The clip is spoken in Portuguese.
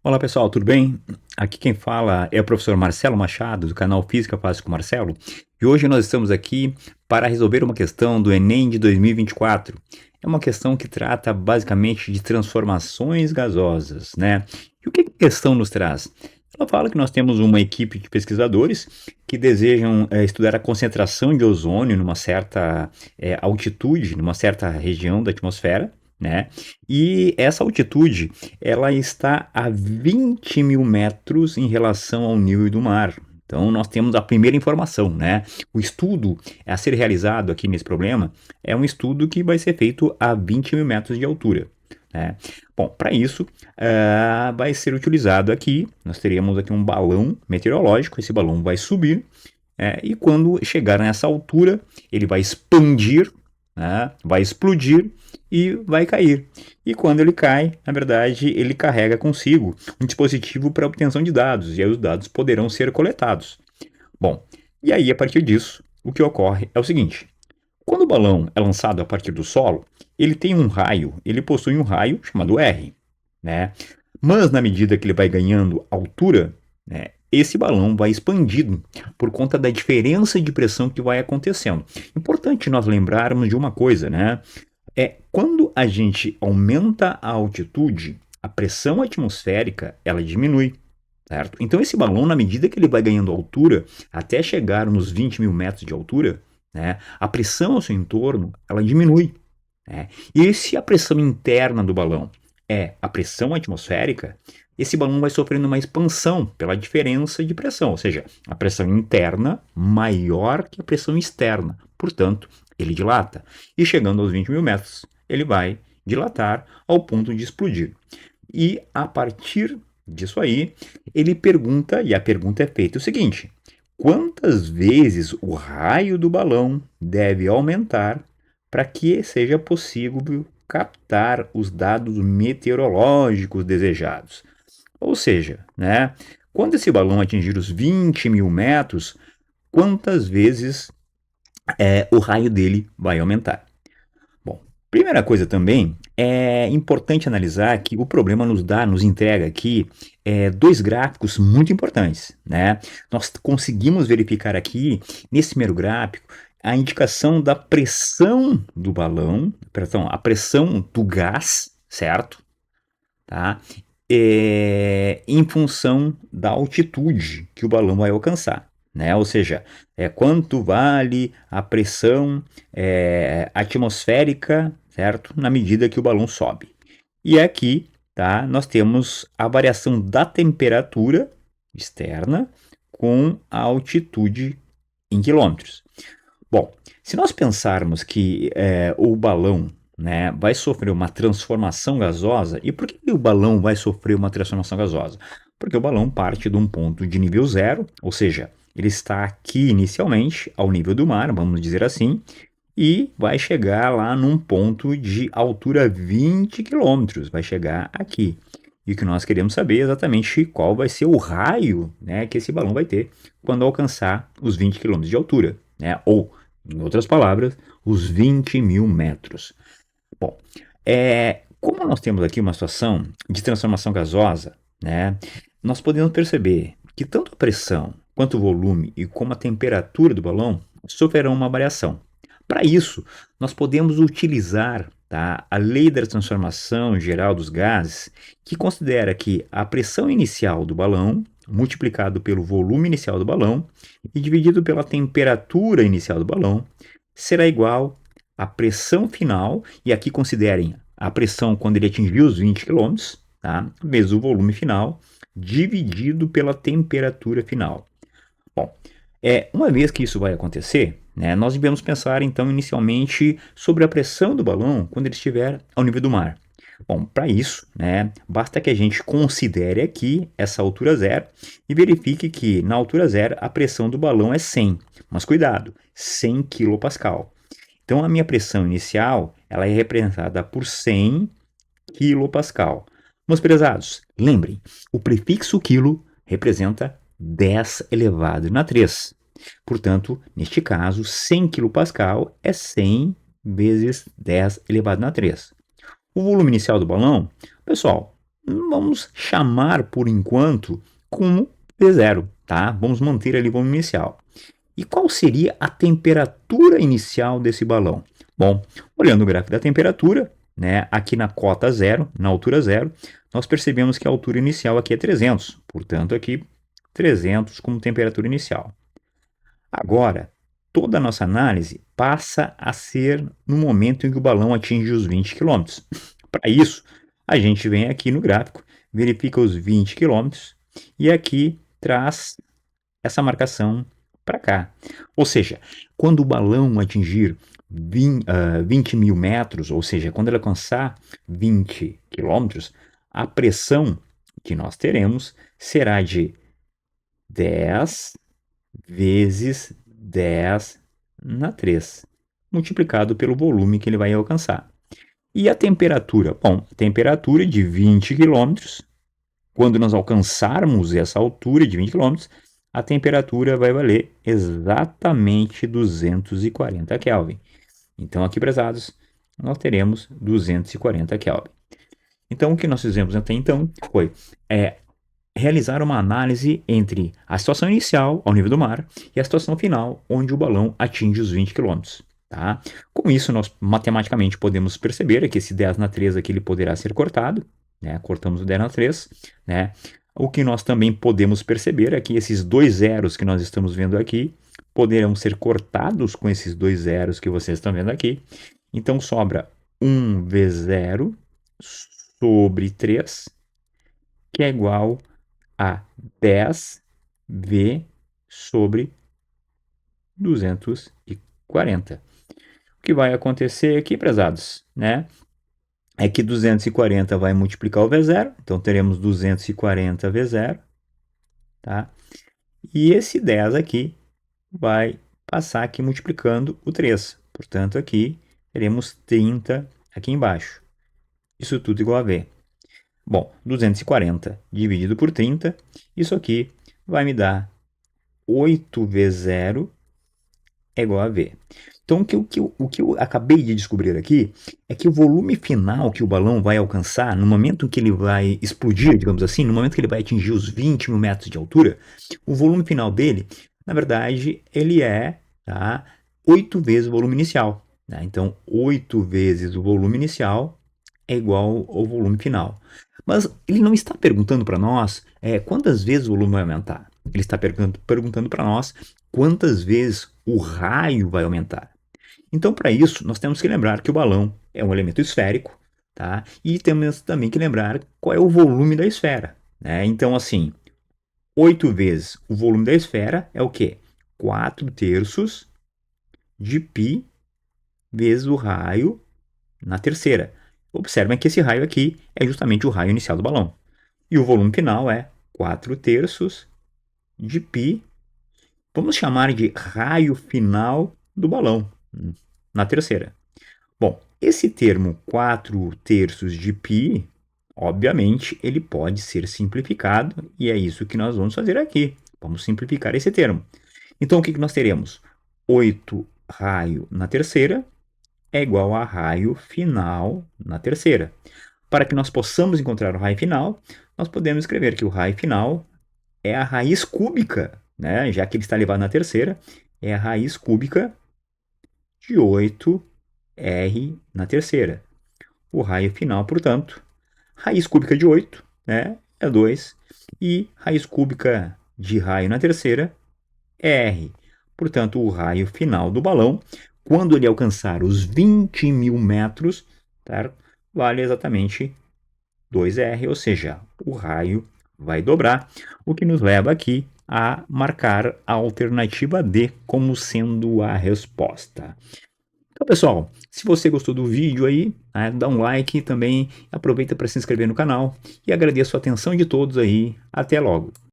Olá pessoal, tudo bem? Aqui quem fala é o professor Marcelo Machado, do canal Física Fácil com Marcelo, e hoje nós estamos aqui para resolver uma questão do Enem de 2024. É uma questão que trata basicamente de transformações gasosas, né? E o que a questão nos traz? Ela fala que nós temos uma equipe de pesquisadores que desejam estudar a concentração de ozônio numa certa altitude, numa certa região da atmosfera, né? E essa altitude ela está a 20 mil metros em relação ao nível do mar. Então, nós temos a primeira informação, né? O estudo a ser realizado aqui nesse problema é um estudo que vai ser feito a 20 mil metros de altura, né? Bom, para isso, vai ser utilizado aqui, nós teríamos aqui um balão meteorológico, esse balão vai subir, e quando chegar nessa altura, ele vai expandir, né? Vai explodir e vai cair. E quando ele cai, na verdade, ele carrega consigo um dispositivo para obtenção de dados, e aí os dados poderão ser coletados. Bom, e aí a partir disso, o que ocorre é o seguinte: quando o balão é lançado a partir do solo, ele tem um raio, ele possui um raio chamado R, né? Mas na medida que ele vai ganhando altura, né, esse balão vai expandindo por conta da diferença de pressão que vai acontecendo. Importante nós lembrarmos de uma coisa, né? Quando a gente aumenta a altitude, a pressão atmosférica ela diminui, certo? Então esse balão, na medida que ele vai ganhando altura, até chegar nos 20 mil metros de altura, né, a pressão ao seu entorno ela diminui, né? E se a pressão interna do balão é a pressão atmosférica, esse balão vai sofrendo uma expansão pela diferença de pressão, ou seja, a pressão interna maior que a pressão externa. Portanto, ele dilata. E chegando aos 20 mil metros, ele vai dilatar ao ponto de explodir. E a partir disso aí, ele pergunta, e a pergunta é feita o seguinte: quantas vezes o raio do balão deve aumentar para que seja possível captar os dados meteorológicos desejados? Ou seja, né, quando esse balão atingir os 20 mil metros, quantas vezes o raio dele vai aumentar? Bom, primeira coisa também é importante analisar que o problema nos entrega aqui dois gráficos muito importantes, né? Nós conseguimos verificar aqui nesse primeiro gráfico a indicação da pressão do balão, perdão, a pressão do gás, certo? Tá? Em função da altitude que o balão vai alcançar, né? Ou seja, quanto vale a pressão atmosférica, certo? Na medida que o balão sobe. E aqui, tá? Nós temos a variação da temperatura externa com a altitude em quilômetros. Bom, se nós pensarmos que o balão, né, vai sofrer uma transformação gasosa, e por que o balão vai sofrer uma transformação gasosa? Porque o balão parte de um ponto de nível zero, ou seja, ele está aqui inicialmente ao nível do mar, vamos dizer assim, e vai chegar lá num ponto de altura 20 quilômetros, vai chegar aqui. E o que nós queremos saber é exatamente qual vai ser o raio, né, que esse balão vai ter quando alcançar os 20 quilômetros de altura, né, ou, em outras palavras, os 20 mil metros. Bom, como nós temos aqui uma situação de transformação gasosa, né, nós podemos perceber que tanto a pressão quanto o volume e como a temperatura do balão sofrerão uma variação. Para isso, nós podemos utilizar, tá, a lei da transformação geral dos gases, que considera que a pressão inicial do balão multiplicado pelo volume inicial do balão e dividido pela temperatura inicial do balão será igual à pressão final, e aqui considerem a pressão quando ele atingir os 20 km, tá, vezes o volume final, dividido pela temperatura final. Bom, uma vez que isso vai acontecer, né, nós devemos pensar então inicialmente sobre a pressão do balão quando ele estiver ao nível do mar. Bom, para isso, né, basta que a gente considere aqui essa altura zero e verifique que na altura zero a pressão do balão é 100, mas cuidado, 100 kPa. Então a minha pressão inicial ela é representada por 100 kPa. Meus prezados, lembrem, o prefixo quilo representa 10 elevado na 3. Portanto, neste caso, 100 kPa é 100 vezes 10 elevado na 3. O volume inicial do balão, pessoal, vamos chamar por enquanto como V0, tá? Vamos manter ali o volume inicial. E qual seria a temperatura inicial desse balão? Bom, olhando o gráfico da temperatura, né, aqui na cota zero, na altura zero, nós percebemos que a altura inicial aqui é 300, portanto aqui 300 como temperatura inicial. Agora, toda a nossa análise passa a ser no momento em que o balão atinge os 20 km. Para isso, a gente vem aqui no gráfico, verifica os 20 km e aqui traz essa marcação para cá. Ou seja, quando o balão atingir 20 mil metros, ou seja, quando ele alcançar 20 quilômetros, a pressão que nós teremos será de 10 vezes 10 na 3, multiplicado pelo volume que ele vai alcançar. E a temperatura? Bom, a temperatura de 20 quilômetros, quando nós alcançarmos essa altura de 20 quilômetros, a temperatura vai valer exatamente 240 Kelvin. Então, aqui, prezados, nós teremos 240 Kelvin. Então, o que nós fizemos até então foi realizar uma análise entre a situação inicial, ao nível do mar, e a situação final, onde o balão atinge os 20 km. Tá? Com isso, nós matematicamente podemos perceber que esse 10 na 3 aqui ele poderá ser cortado, né? Cortamos o 10 na 3, né? O que nós também podemos perceber é que esses dois zeros que nós estamos vendo aqui poderão ser cortados com esses dois zeros que vocês estão vendo aqui. Então, sobra 1V0 sobre 3, que é igual a 10V sobre 240. O que vai acontecer aqui, prezados, né? É que 240 vai multiplicar o V0, então teremos 240 V0, tá? E esse 10 aqui vai passar aqui multiplicando o 3. Portanto, aqui teremos 30 aqui embaixo. Isso tudo igual a V. Bom, 240 dividido por 30, isso aqui vai me dar 8V0 é igual a V. Então, o que eu acabei de descobrir aqui é que o volume final que o balão vai alcançar, no momento que ele vai explodir, digamos assim, no momento que ele vai atingir os 20 mil metros de altura, o volume final dele, na verdade, ele é 8 vezes o volume inicial. Tá? Então, 8 vezes o volume inicial é igual ao volume final. Mas ele não está perguntando para nós quantas vezes o volume vai aumentar. Ele está perguntando para nós quantas vezes o raio vai aumentar. Então, para isso, nós temos que lembrar que o balão é um elemento esférico, tá? E temos também que lembrar qual é o volume da esfera, né? Então, assim, 8 vezes o volume da esfera é o quê? 4/3 de π vezes o raio na terceira. Observem que esse raio aqui é justamente o raio inicial do balão. E o volume final é 4/3 de π. Vamos chamar de raio final do balão, na terceira. Bom, esse termo 4/3 de π, obviamente, ele pode ser simplificado, e é isso que nós vamos fazer aqui. Vamos simplificar esse termo. Então, o que nós teremos? 8 raio na terceira é igual a raio final na terceira. Para que nós possamos encontrar o raio final, nós podemos escrever que o raio final é a raiz cúbica, né? Já que ele está elevado na terceira, é a raiz cúbica de 8R na terceira. O raio final, portanto, raiz cúbica de 8, né, é 2, e raiz cúbica de raio na terceira é R. Portanto, o raio final do balão, quando ele alcançar os 20 mil metros, tá, vale exatamente 2R, ou seja, o raio vai dobrar, o que nos leva aqui a marcar a alternativa D como sendo a resposta. Então, pessoal, se você gostou do vídeo aí, dá um like também, aproveita para se inscrever no canal e agradeço a atenção de todos aí. Até logo!